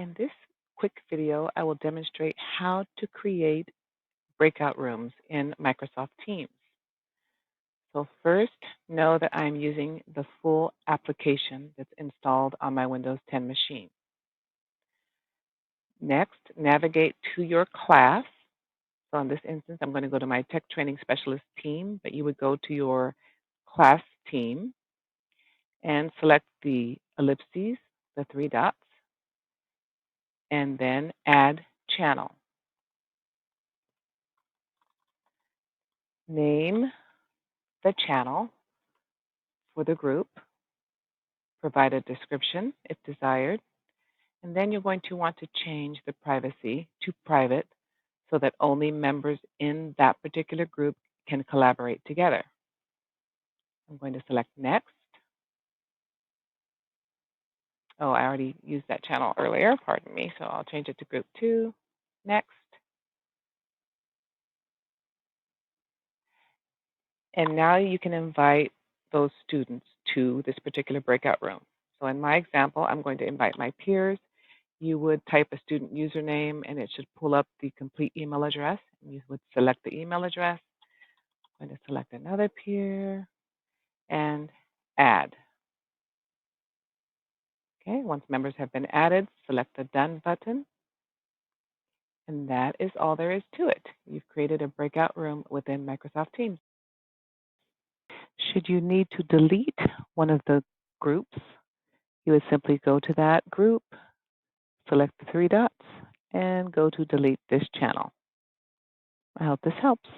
In this quick video, I will demonstrate how to create breakout rooms in Microsoft Teams. So first, know that I'm using the full application that's installed on my Windows 10 machine. Next, navigate to your class. So in this instance, I'm going to go to my Tech Training Specialist team, but you would go to your class team and select the ellipses, the three dots, and then add channel. Name the channel for the group, provide a description if desired, and then you're going to want to change the privacy to private so that only members in that particular group can collaborate together. I'm going to select next. Oh, I already used that channel earlier, pardon me, so I'll change it to group 2. Next. And now you can invite those students to this particular breakout room. So in my example, I'm going to invite my peers. You would type a student username and it should pull up the complete email address. You would select the email address. I'm going to select another peer and add. Okay, once members have been added, select the Done button. And that is all there is to it. You've created a breakout room within Microsoft Teams. Should you need to delete one of the groups, you would simply go to that group, select the three dots, and go to delete this channel. I hope this helps.